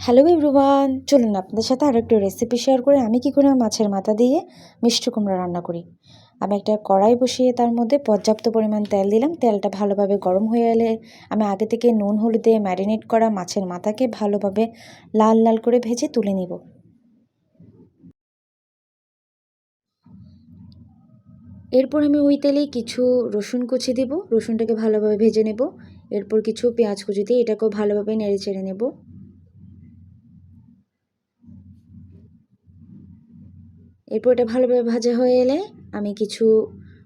Hello everyone, চলুন আপনাদের সাথে আরও একটু রেসিপি শেয়ার করে আমি কী করে মাছের মাথা দিয়ে মিষ্টি কুমড়া রান্না করি। আমি একটা কড়াই বসিয়ে তার মধ্যে পর্যাপ্ত পরিমাণ তেল দিলাম। তেলটা ভালোভাবে গরম হয়ে এলে আমি আগে থেকে নুন হলুদ দিয়ে ম্যারিনেট করা মাছের মাথাকে ভালোভাবে লাল লাল করে ভেজে তুলে নিব। এরপর আমি ওই তেলেই কিছু রসুন কুচি দেব, রসুনটাকে ভালোভাবে ভেজে নেব। এরপর কিছু পেঁয়াজ কুচি দিয়ে এটাকেও ভালোভাবে নেড়ে চেড়ে নেব। এরপর এটা ভালোভাবে ভাজা হয়ে এলে আমি কিছু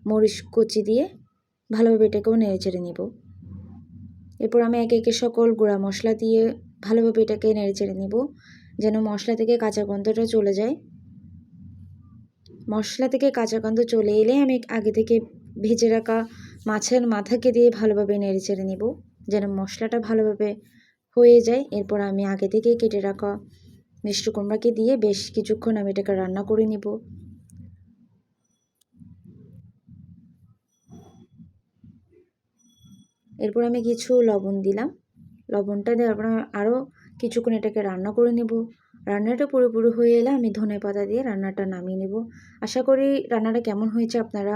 মরিচ কুচি দিয়ে ভালোভাবে এটাকেও নেড়ে চেড়ে নেব। এরপর আমি একে একে সকল গুঁড়া মশলা দিয়ে ভালোভাবে এটাকে নেড়ে চেড়ে নেব, যেন মশলা থেকে কাঁচা গন্ধটা চলে যায়। মশলা থেকে কাঁচা গন্ধ চলে এলে আমি আগে থেকে ভেজে রাখা মাছের মাথাকে দিয়ে ভালোভাবে নেড়ে চেড়ে নেব, যেন মশলাটা ভালোভাবে হয়ে যায়। এরপর আমি আগে থেকে কেটে রাখা মিষ্টি কুমড়াকে দিয়ে বেশ কিছুক্ষণ আমি এটাকে রান্না করে নেব। এরপর আমি কিছু লবণ দিলাম। লবণটা দেওয়ার পর আমি আরও কিছুক্ষণ এটাকে রান্না করে নেব। রান্নাটা পুরোপুরি হয়ে এলে আমি ধনেপাতা দিয়ে রান্নাটা নামিয়ে নেব। আশা করি রান্নাটা কেমন হয়েছে আপনারা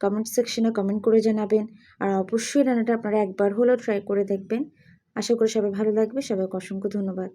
কমেন্ট সেকশনে কমেন্ট করে জানাবেন। আর অবশ্যই রান্নাটা আপনারা একবার হলেও ট্রাই করে দেখবেন। আশা করি সবাই ভালো লাগবে। সবাইকে অসংখ্য ধন্যবাদ।